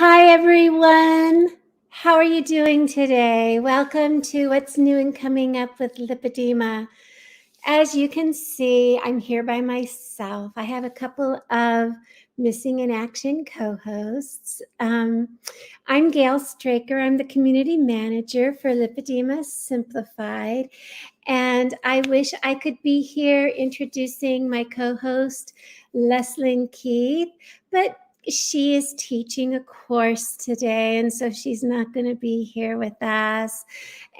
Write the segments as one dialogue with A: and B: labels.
A: Hi, everyone. How are you doing today? Welcome to What's New and Coming Up with Lipedema. As you can see, I'm here by myself. I have a couple of missing in action co-hosts. I'm Gail Straker. I'm the community manager for Lipedema Simplified. And I wish I could be here introducing my co-host, Leslyn Keith, but she is teaching a course today, and so she's not going to be here with us.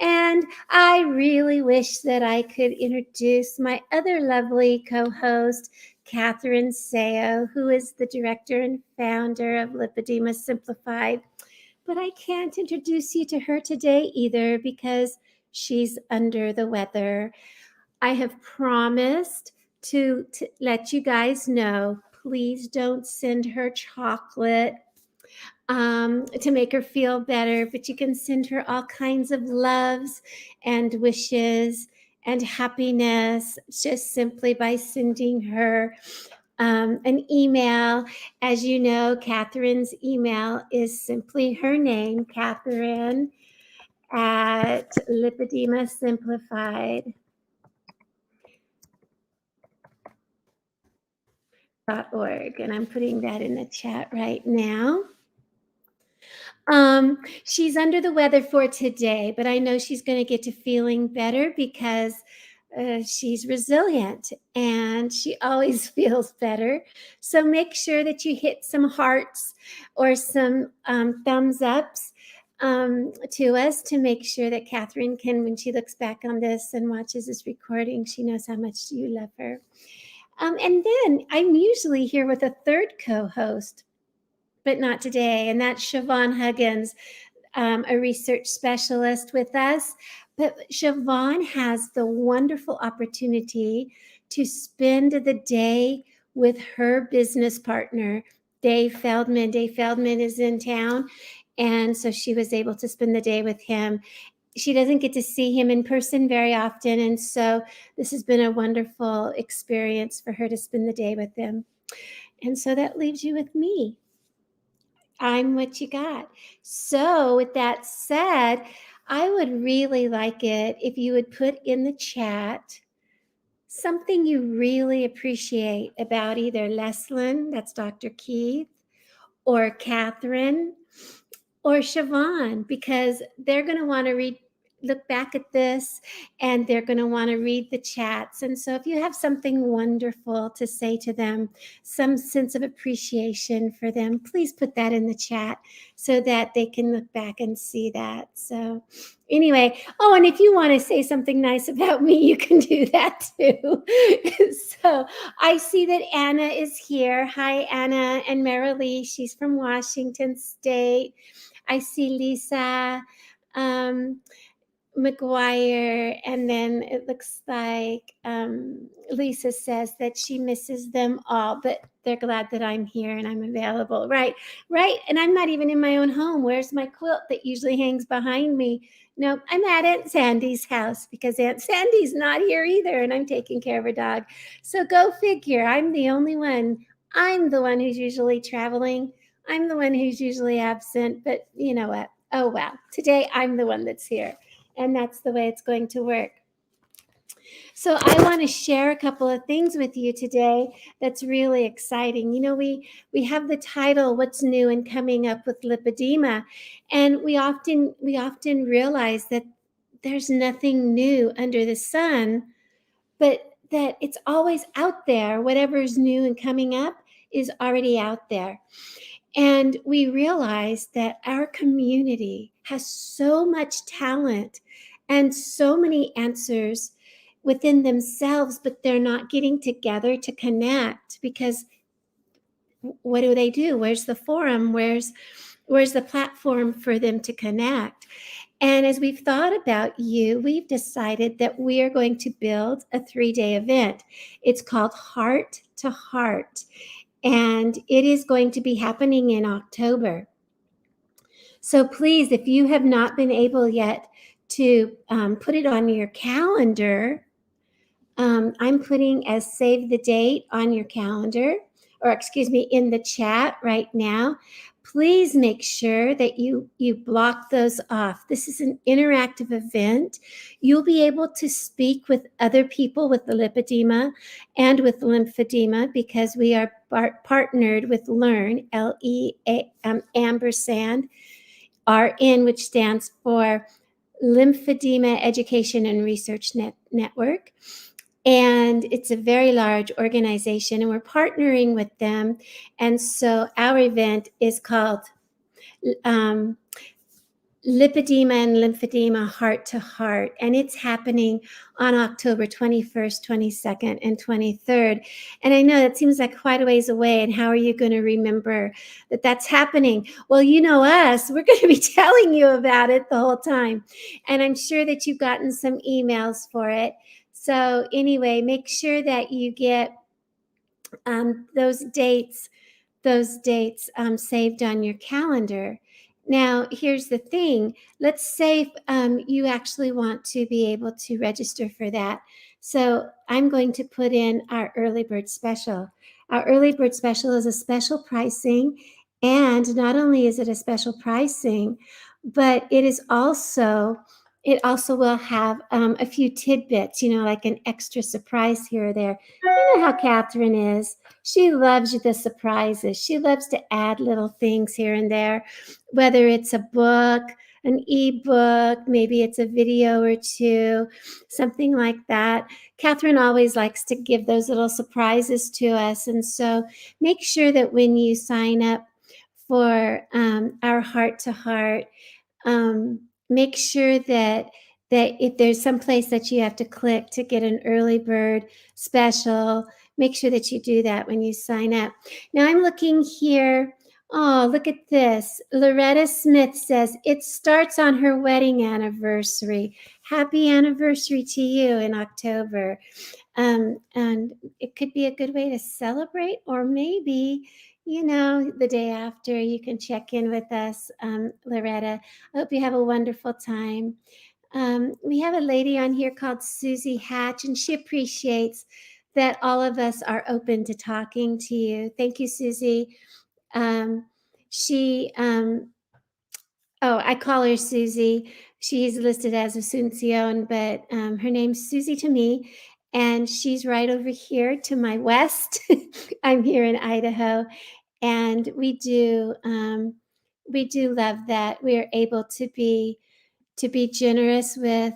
A: And I really wish that I could introduce my other lovely co-host, Catherine Seo, who is the director and founder of Lipedema Simplified. But I can't introduce you to her today either because she's under the weather. I have promised to let you guys know, please don't send her chocolate to make her feel better, but you can send her all kinds of loves and wishes and happiness just simply by sending her an email. As you know, Catherine's email is simply her name, Catherine at Lipedema Simplified. .org, and I'm putting that in the chat right now. She's under the weather for today, but I know she's going to get to feeling better because she's resilient and she always feels better. So make sure that you hit some hearts or some thumbs ups to us to make sure that Catherine can, when she looks back on this and watches this recording, she knows how much you love her. And then I'm usually here with a third co-host, but not today, and that's Siobhan Huggins, a research specialist with us. But Siobhan has the wonderful opportunity to spend the day with her business partner, Dave Feldman. Dave Feldman is in town, and so she was able to spend the day with him. She doesn't get to see him in person very often, and so this has been a wonderful experience for her to spend the day with him. And so that leaves you with me. I'm what you got. So with that said, I would really like it if you would put in the chat something you really appreciate about either Leslyn, that's Dr. Keith, or Catherine, or Siobhan, because they're going to want to look back at this and they're going to want to read the chats. And so if you have something wonderful to say to them, some sense of appreciation for them, please put that in the chat so that they can look back and see that. So anyway, oh, and if you want to say something nice about me, you can do that too. So I see that Anna is here. Hi, Anna and Marilee. She's from Washington State. I see Lisa McGuire, and then it looks like Lisa says that she misses them all, but they're glad that I'm here and I'm available. Right. And I'm not even in my own home. Where's my quilt that usually hangs behind me? No, I'm at Aunt Sandy's house because Aunt Sandy's not here either, and I'm taking care of her dog. So go figure. I'm the only one. I'm the one who's usually traveling. I'm the one who's usually absent, but you know what? Oh, well, today I'm the one that's here, and that's the way it's going to work. So I want to share a couple of things with you today that's really exciting. You know, we have the title, What's New and Coming Up with Lipedema, and we often realize that there's nothing new under the sun, but that it's always out there. Whatever's new and coming up is already out there. And we realize that our community has so much talent and so many answers within themselves, but they're not getting together to connect because what do? Where's the forum? Where's the platform for them to connect? And as we've thought about you, we've decided that we are going to build a 3-day event. It's called Heart to Heart. And it is going to be happening in October. So please, if you have not been able yet to put it on your calendar, I'm putting as save the date on your calendar, or excuse me, in the chat right now, please make sure that you block those off. This is an interactive event. You'll be able to speak with other people with the lipedema and with lymphedema because we are partnered with Learn, ampersand, RN, which stands for Lymphedema Education and Research Network. And it's a very large organization, and we're partnering with them. And so our event is called Lipedema and Lymphedema Heart to Heart, and it's happening on October 21st, 22nd, and 23rd. And I know that seems like quite a ways away, and how are you going to remember that that's happening? Well, you know us, we're going to be telling you about it the whole time, and I'm sure that you've gotten some emails for it. So anyway, make sure that you get those dates saved on your calendar. Now, here's the thing. Let's say you actually want to be able to register for that. So I'm going to put in our early bird special. Our early bird special is a special pricing. And not only is it a special pricing, but it also will have a few tidbits, like an extra surprise here or there. You know how Catherine is. She loves the surprises. She loves to add little things here and there, whether it's a book, an ebook, maybe it's a video or two, something like that. Catherine always likes to give those little surprises to us. And so make sure that when you sign up for our heart to heart, make sure that if there's some place that you have to click to get an early bird special, make sure that you do that when you sign up. Now I'm looking here. Oh, look at this. Loretta Smith says it starts on her wedding anniversary. Happy anniversary to you in October. And it could be a good way to celebrate, or maybe, the day after you can check in with us, Loretta. I hope you have a wonderful time. We have a lady on here called Susie Hatch, and she appreciates that all of us are open to talking to you. Thank you, Susie. I call her Susie. She's listed as Asuncion, but her name's Susie to me, and she's right over here to my west. I'm here in Idaho, and we do love that we are able to be generous with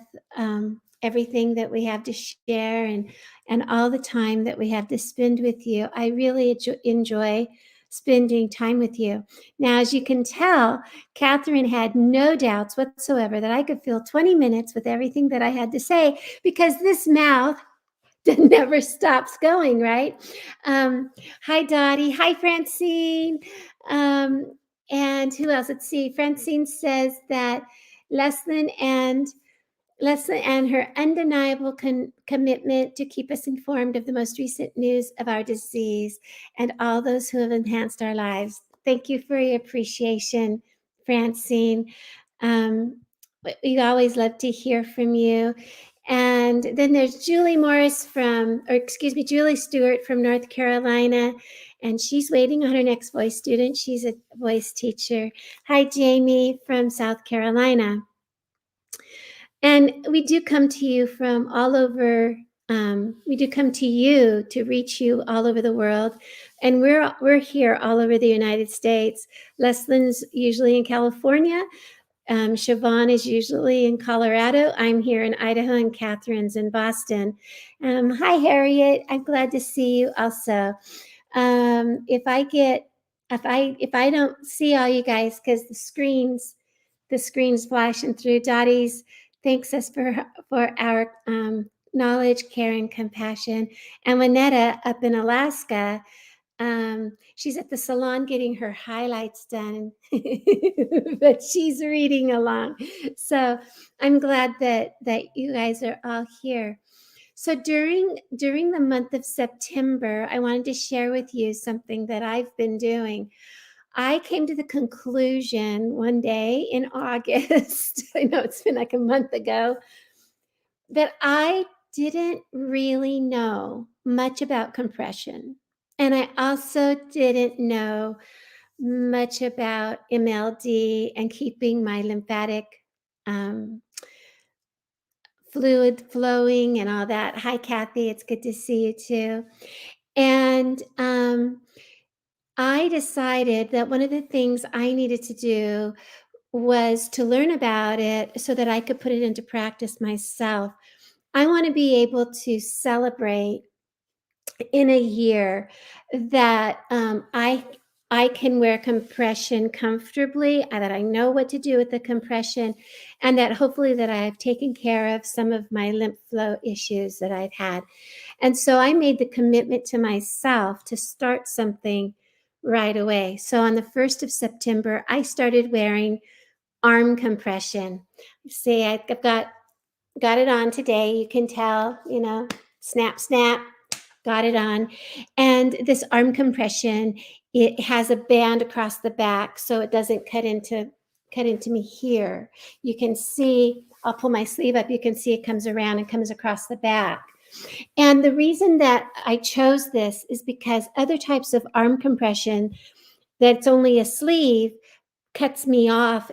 A: everything that we have to share, and all the time that we have to spend with you. I really enjoy spending time with you. Now, as you can tell, Catherine had no doubts whatsoever that I could fill 20 minutes with everything that I had to say, because this mouth never stops going, right? Hi, Dottie. Hi, Francine. And who else? Let's see. Francine says that Leslyn and her undeniable commitment to keep us informed of the most recent news of our disease and all those who have enhanced our lives. Thank you for your appreciation, Francine. We always love to hear from you. And then there's Julie Stewart from North Carolina, and she's waiting on her next voice student. She's a voice teacher. Hi, Jamie from South Carolina. And we do come to you from all over. We do come to you to reach you all over the world, and we're here all over the United States. Leslyn's usually in California. Siobhan is usually in Colorado. I'm here in Idaho, and Catherine's in Boston. Hi, Harriet. I'm glad to see you also. If I don't see all you guys because the screen's flashing through, Dottie's thanks us for our knowledge, care, and compassion. And Winetta up in Alaska, she's at the salon getting her highlights done, but she's reading along. So I'm glad that you guys are all here. So during the month of September, I wanted to share with you something that I've been doing. I came to the conclusion one day in August, I know it's been like a month ago, that I didn't really know much about compression. And I also didn't know much about MLD and keeping my lymphatic um, fluid flowing and all that. Hi, Kathy. It's good to see you too. And I decided that one of the things I needed to do was to learn about it so that I could put it into practice myself. I want to be able to celebrate in a year that I can wear compression comfortably, that I know what to do with the compression, and that hopefully that I've taken care of some of my lymph flow issues that I've had. And so I made the commitment to myself to start something right away. So on the 1st of September, I started wearing arm compression. See, I've got it on today. You can tell, snap, snap, got it on. And this arm compression, it has a band across the back so it doesn't cut into me here. You can see, I'll pull my sleeve up, you can see it comes around and comes across the back. And the reason that I chose this is because other types of arm compression that's only a sleeve cuts me off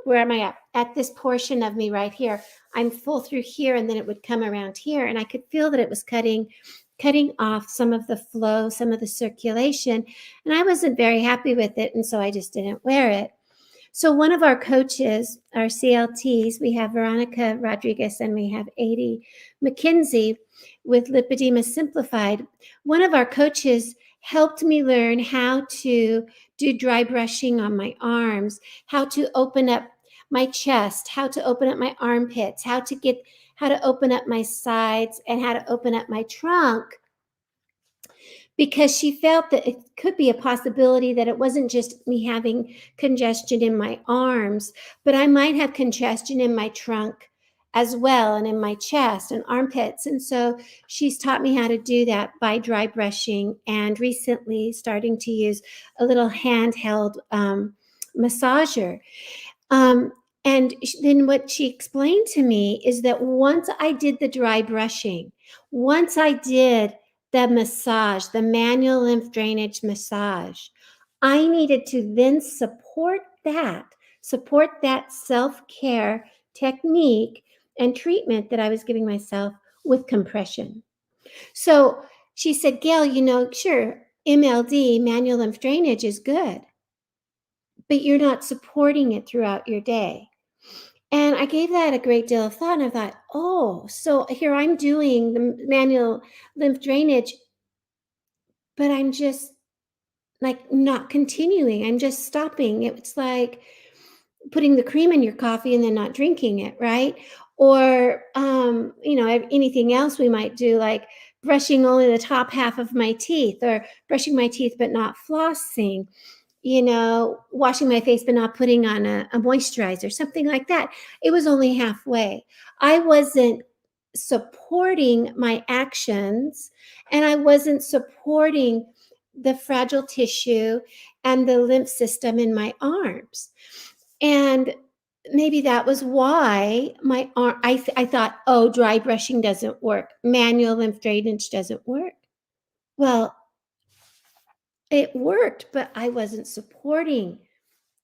A: where am I at this portion of me right here. I'm full through here, and then it would come around here, and I could feel that it was cutting off some of the flow, some of the circulation, and I wasn't very happy with it, and so I just didn't wear it. So one of our coaches, our CLTs, we have Veronica Rodriguez and we have Adi McKenzie with Lipedema Simplified. One of our coaches helped me learn how to do dry brushing on my arms, how to open up my chest, how to open up my armpits, how to open up my sides, and how to open up my trunk, because she felt that it could be a possibility that it wasn't just me having congestion in my arms, but I might have congestion in my trunk as well, and in my chest and armpits. And so she's taught me how to do that by dry brushing, and recently starting to use a little handheld massager. Um, and then what she explained to me is that once I did the dry brushing, once I did the massage, the manual lymph drainage massage, I needed to then support that self-care technique and treatment that I was giving myself with compression. So she said, Gail, sure, MLD, manual lymph drainage, is good, but you're not supporting it throughout your day. And I gave that a great deal of thought, and I thought, oh, so here I'm doing the manual lymph drainage, but I'm just like not continuing. I'm just stopping. It's like putting the cream in your coffee and then not drinking it, right? Or, anything else we might do, like brushing only the top half of my teeth, or brushing my teeth but not flossing, washing my face but not putting on a moisturizer, something like that. It was only halfway. I wasn't supporting my actions, and I wasn't supporting the fragile tissue and the lymph system in my arms. And maybe that was why my arm, I thought, oh, dry brushing doesn't work. Manual lymph drainage doesn't work. Well, it worked, but I wasn't supporting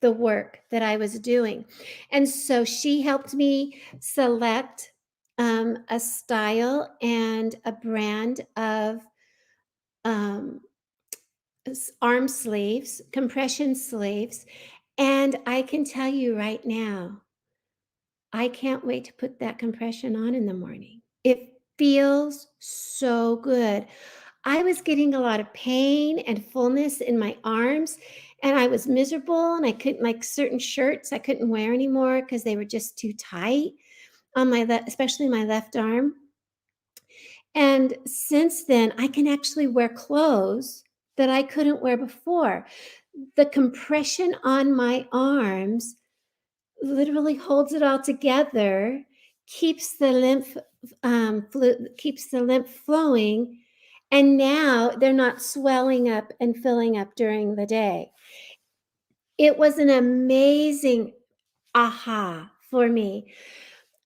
A: the work that I was doing. And so she helped me select a style and a brand of um, arm sleeves, compression sleeves. And I can tell you right now, I can't wait to put that compression on in the morning. It feels so good. I was getting a lot of pain and fullness in my arms, and I was miserable, and I couldn't, like, certain shirts I couldn't wear anymore because they were just too tight on especially my left arm. And since then, I can actually wear clothes that I couldn't wear before. The compression on my arms literally holds it all together, keeps the keeps the lymph flowing, and now they're not swelling up and filling up during the day. It was an amazing aha for me.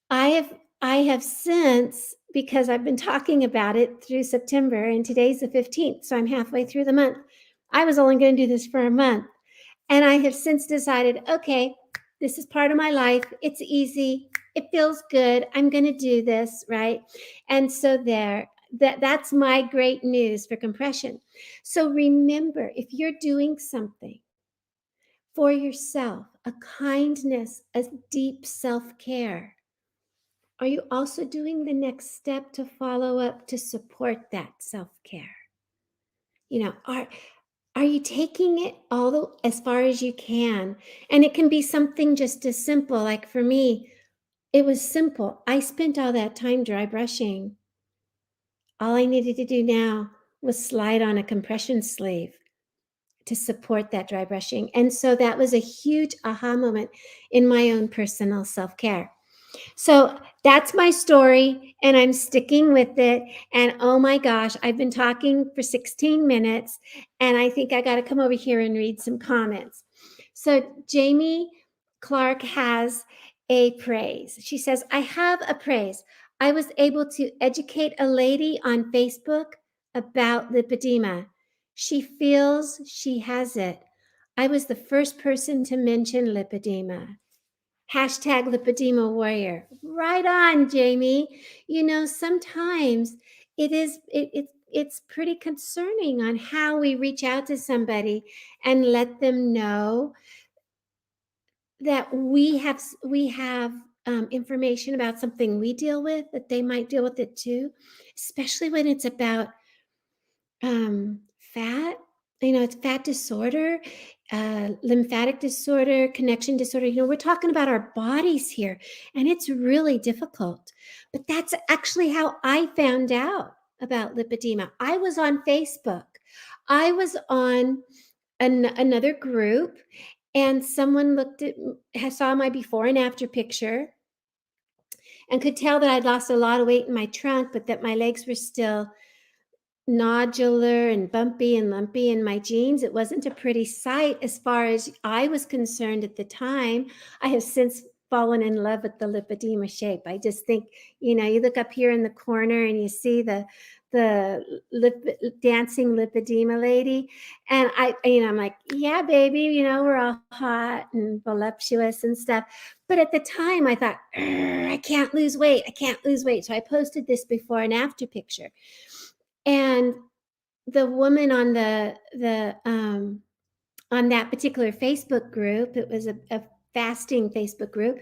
A: I have since because I've been talking about it through September, and today's the 15th, so I'm halfway through the month. I was only going to do this for a month. And I have since decided, okay, this is part of my life. It's easy. It feels good. I'm going to do this, right? And so that's my great news for compression. So remember, if you're doing something for yourself, a kindness, a deep self-care, are you also doing the next step to follow up to support that self-care? Are you taking it as far as you can? And it can be something just as simple. Like for me, it was simple. I spent all that time dry brushing. All I needed to do now was slide on a compression sleeve to support that dry brushing. And so that was a huge aha moment in my own personal self-care. So that's my story, and I'm sticking with it. And oh my gosh, I've been talking for 16 minutes, and I think I got to come over here and read some comments. So Jamie Clark has a praise. She says, I have a praise. I was able to educate a lady on Facebook about lipedema. She feels she has it. I was the first person to mention lipedema. Hashtag lipedema warrior. Right on, Jamie. Sometimes it's pretty concerning on how we reach out to somebody and let them know that we have information about something we deal with, that they might deal with it too, especially when it's about fat. It's fat disorder, lymphatic disorder, connection disorder. We're talking about our bodies here, and it's really difficult. But that's actually how I found out about lipedema. I was on Facebook. I was on another group, and someone saw my before and after picture and could tell that I'd lost a lot of weight in my trunk, but that my legs were still nodular and bumpy and lumpy in my jeans. It wasn't a pretty sight as far as I was concerned at the time. I have since fallen in love with the lipedema shape. I just think, you look up here in the corner and you see the dancing lipedema lady, and I'm like, yeah, baby, we're all hot and voluptuous and stuff. But at the time I thought, I can't lose weight. I can't lose weight. So I posted this before and after picture. And the woman on on that particular Facebook group, it was a fasting Facebook group,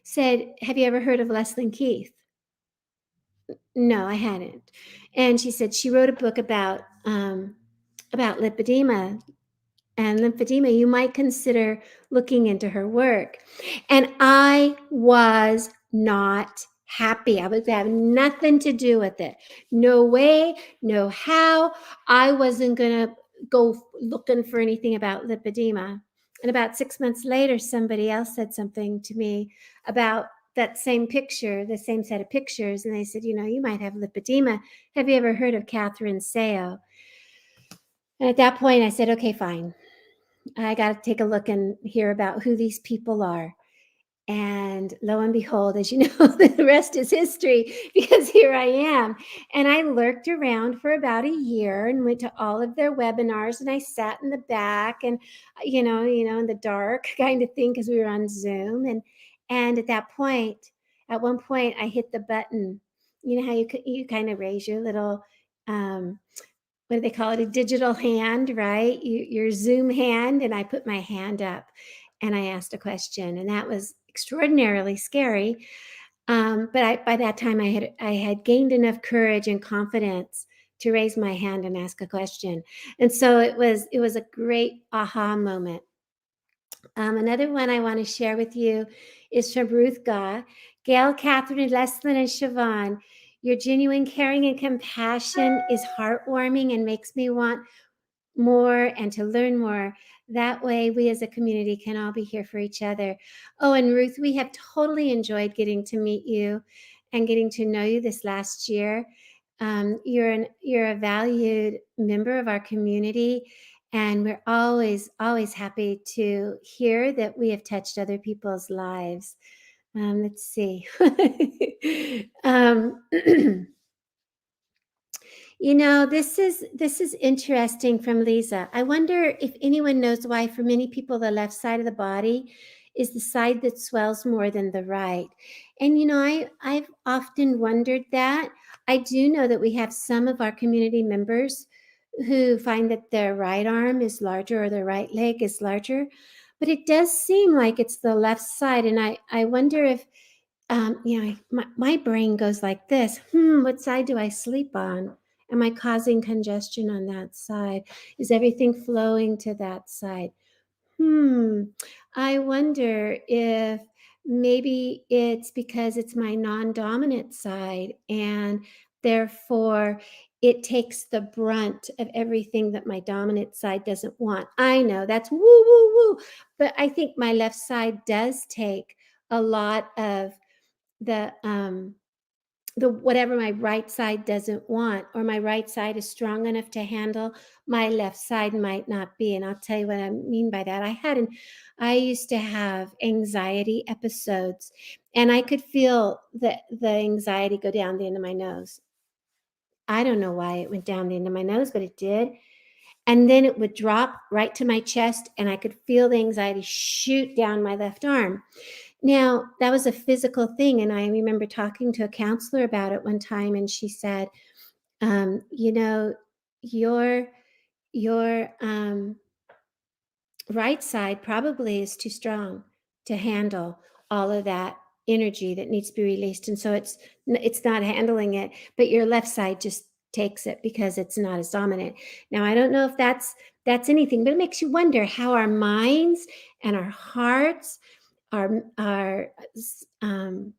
A: said, have you ever heard of Leslyn Keith? No, I hadn't. And she said she wrote a book about lipedema and lymphedema. You might consider looking into her work. And I was not happy. I was having nothing to do with it. No way, no how. I wasn't going to go looking for anything about lipedema. And about 6 months later, somebody else said something to me about that same picture, the same set of pictures. And they said, you might have lipedema. Have you ever heard of Catherine Seo? And at that point, I said, okay, fine. I got to take a look and hear about who these people are. And lo and behold, as you know, the rest is history, because here I am. And I lurked around for about a year and went to all of their webinars, and I sat in the back and, in the dark kind of thing, because we were on Zoom. And at one point, I hit the button. You know how you kind of raise your little, what do they call it? A digital hand, right? Your Zoom hand. And I put my hand up and I asked a question, and that was extraordinarily scary. But by that time I had gained enough courage and confidence to raise my hand and ask a question. And so it was a great aha moment. Another one I want to share with you is from Ruth Gaw. Gail, Catherine, Leslyn, and Siobhan, your genuine caring and compassion is heartwarming and makes me want more and to learn more. That way, we as a community can all be here for each other. Oh, and Ruth, we have totally enjoyed getting to meet you and getting to know you this last year. You're a valued member of our community, and we're always happy to hear that we have touched other people's lives. Let's see. This is interesting from Lisa. I wonder if anyone knows why for many people the left side of the body is the side that swells more than the right. And I've often wondered that. I do know that we have some of our community members who find that their right arm is larger or their right leg is larger, but it does seem like it's the left side. And I wonder if my brain goes like this. What side do I sleep on? Am I causing congestion on that side? Is everything flowing to that side? Hmm. I wonder if maybe it's because it's my non-dominant side, and therefore it takes the brunt of everything that my dominant side doesn't want. I know that's woo, woo, woo. But I think my left side does take a lot of the whatever my right side doesn't want, or my right side is strong enough to handle, my left side might not be. And I'll tell you what I mean by that. I used to have anxiety episodes, and I could feel the anxiety go down the end of my nose. I don't know why it went down the end of my nose, but it did. And then it would drop right to my chest, and I could feel the anxiety shoot down my left arm. Now, that was a physical thing, and I remember talking to a counselor about it one time, and she said, um, you know, your your right side probably is too strong to handle all of that energy that needs to be released, and so it's not handling it, but your left side just takes it because it's not as dominant. Now, I don't know if that's anything, but it makes you wonder how our minds and our hearts, our um,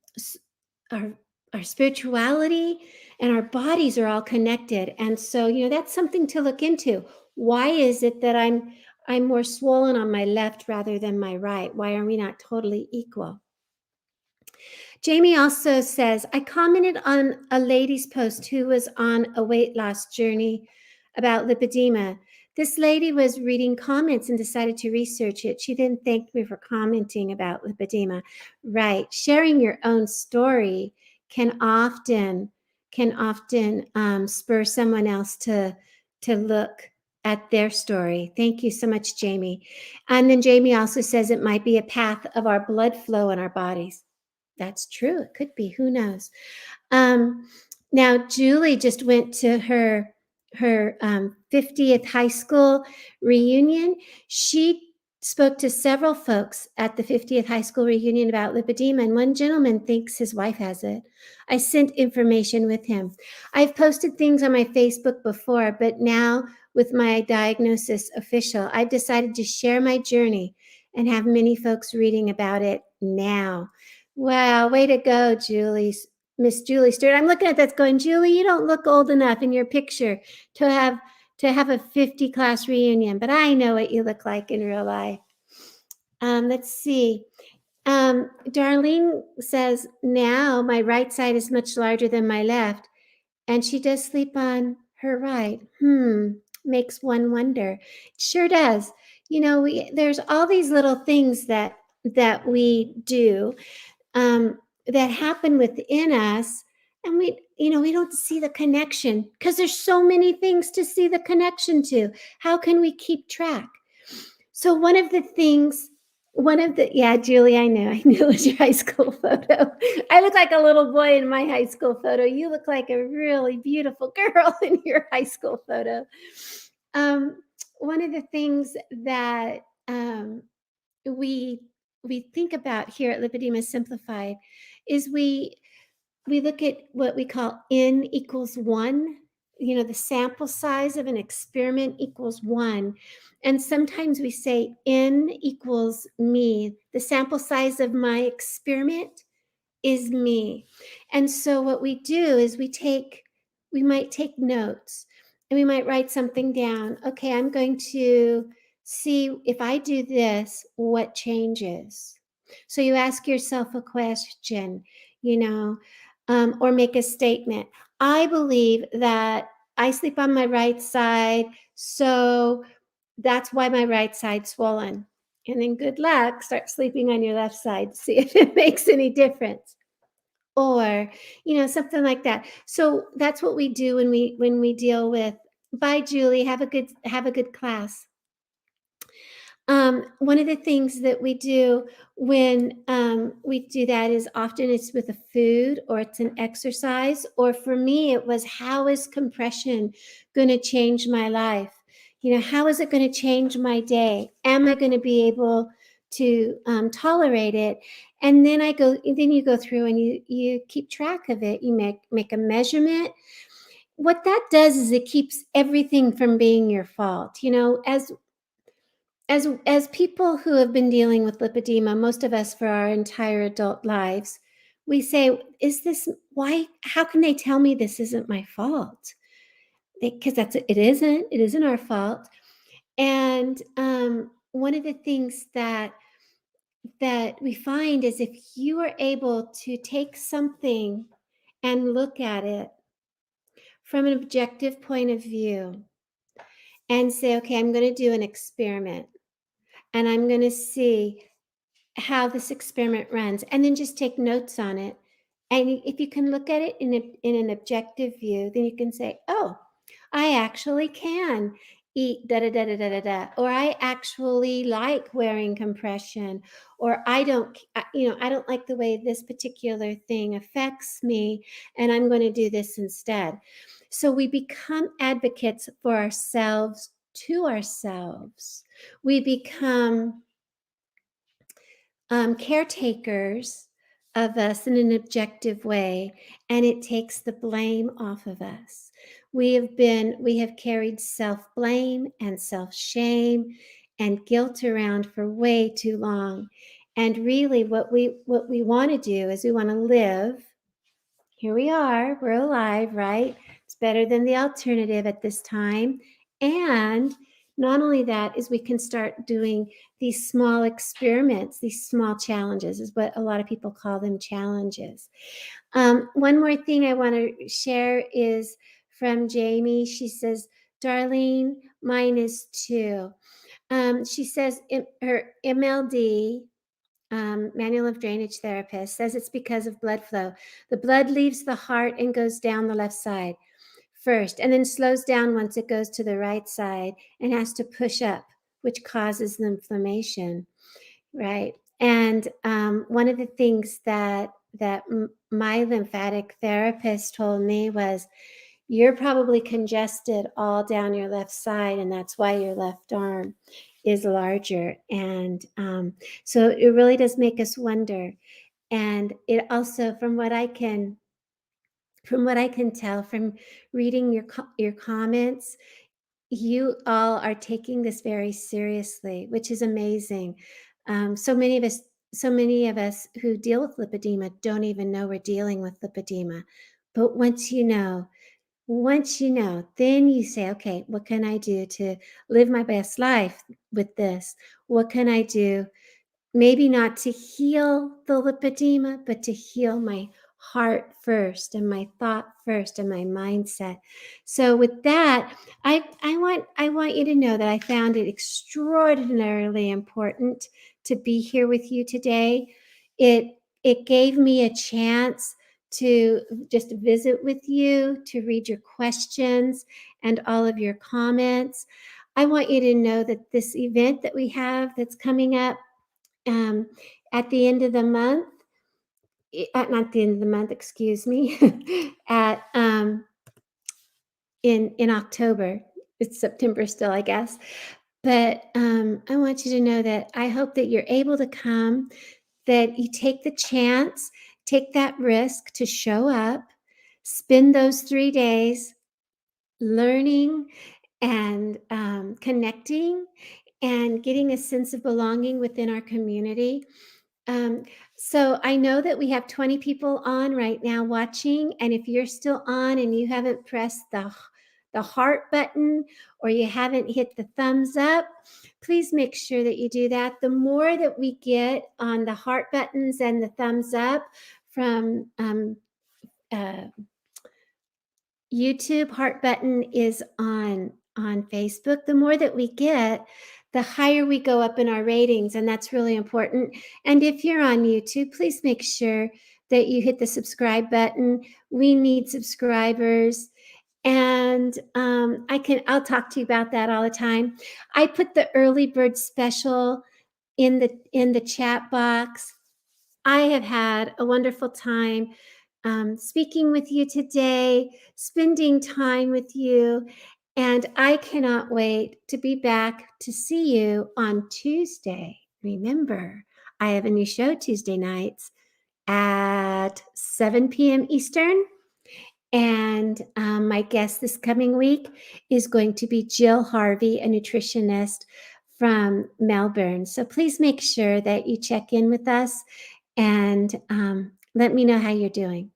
A: our our spirituality and our bodies are all connected. And so, that's something to look into. Why is it that I'm more swollen on my left rather than my right? Why are we not totally equal? Jamie also says, I commented on a lady's post who was on a weight loss journey about lipedema. This lady was reading comments and decided to research it. She didn't thank me for commenting about lipedema. Right. Sharing your own story can often spur someone else to look at their story. Thank you so much, Jamie. And then Jamie also says it might be a path of our blood flow in our bodies. That's true. It could be. Who knows? Um, Now, Julie just went to her 50th high school reunion. She spoke to several folks at the 50th high school reunion about lipedema, and one gentleman thinks his wife has it. I sent information with him. I've posted things on my Facebook before, but now with my diagnosis official, I've decided to share my journey and have many folks reading about it now. Wow, way to go, Miss Julie Stewart. I'm looking at that going, Julie, you don't look old enough in your picture to have a 50 class reunion, but I know what you look like in real life. Let's see. Darlene says, now my right side is much larger than my left, and she does sleep on her right. Makes one wonder. It sure does. There's all these little things that we do, that happen within us, and we don't see the connection because there's so many things to see the connection to. How can we keep track? So yeah, Julie, I knew it was your high school photo. I look like a little boy in my high school photo. You look like a really beautiful girl in your high school photo. One of the things that we think about here at Lipedema Simplified is we look at what we call N equals 1. The sample size of an experiment equals 1. And sometimes we say N equals me. The sample size of my experiment is me. And so what we do is we might take notes, and we might write something down. Okay, I'm going to see if I do this, what changes. So you ask yourself a question, or make a statement. I believe that I sleep on my right side, so that's why my right side's swollen. And then good luck, start sleeping on your left side to see if it makes any difference. or, something like that. So that's what we do when we deal with, bye, Julie, have a good class. One of the things that we do when we do that is often it's with a food or it's an exercise. Or for me, it was, how is compression going to change my life? How is it going to change my day? Am I going to be able to tolerate it? And then you go through and you keep track of it. You make a measurement. What that does is it keeps everything from being your fault. As people who have been dealing with lipedema, most of us for our entire adult lives, we say, is this why? How can they tell me this isn't my fault? Because it isn't our fault. And one of the things that we find is, if you are able to take something and look at it from an objective point of view and say, okay, I'm going to do an experiment and I'm going to see how this experiment runs, and then just take notes on it. And if you can look at it in an objective view, then you can say, oh, I actually can eat da da da da da da da, or I actually like wearing compression, or I don't like the way this particular thing affects me, and I'm going to do this instead. So we become advocates for ourselves, to ourselves. We become caretakers of us in an objective way, and it takes the blame off of us. We have carried self-blame and self-shame and guilt around for way too long. And really what we want to do is we want to live. Here we are, we're alive, right? It's better than the alternative at this time. And not only that, is we can start doing these small experiments, these small challenges, is what a lot of people call them, challenges. One more thing I want to share is from Jamie. She says, Darlene, mine is 2. She says her MLD, Manual of Drainage Therapist, says it's because of blood flow. The blood leaves the heart and goes down the left side first, and then slows down once it goes to the right side and has to push up, which causes the inflammation, right? And one of the things that my lymphatic therapist told me was, you're probably congested all down your left side, and that's why your left arm is larger. And so it really does make us wonder. And it also, from what I can tell from reading your comments, you all are taking this very seriously, which is amazing. So many of us who deal with lipedema don't even know we're dealing with lipedema. But once you know, then you say, okay, what can I do to live my best life with this? What can I do? Maybe not to heal the lipedema, but to heal my heart first, and my thought first, and my mindset. So with that, I want you to know that I found it extraordinarily important to be here with you today. It gave me a chance to just visit with you, to read your questions and all of your comments. I want you to know that this event that we have that's coming up at the end of the month, not the end of the month, excuse me, at in October. It's September still, I guess. But I want you to know that I hope that you're able to come, that you take the chance, take that risk to show up, spend those 3 days learning and connecting and getting a sense of belonging within our community. Um, so I know that we have 20 people on right now watching, and if you're still on and you haven't pressed the heart button, or you haven't hit the thumbs up, please make sure that you do that. The more that we get on the heart buttons and the thumbs up from YouTube, heart button is on Facebook. The more that we get, the higher we go up in our ratings, and that's really important. And if you're on YouTube, please make sure that you hit the subscribe button. We need subscribers. And I'll talk to you about that all the time. I put the early bird special in the chat box. I have had a wonderful time speaking with you today, spending time with you, and I cannot wait to be back to see you on Tuesday. Remember, I have a new show Tuesday nights at 7 p.m. Eastern. And my guest this coming week is going to be Jill Harvey, a nutritionist from Melbourne. So please make sure that you check in with us and let me know how you're doing.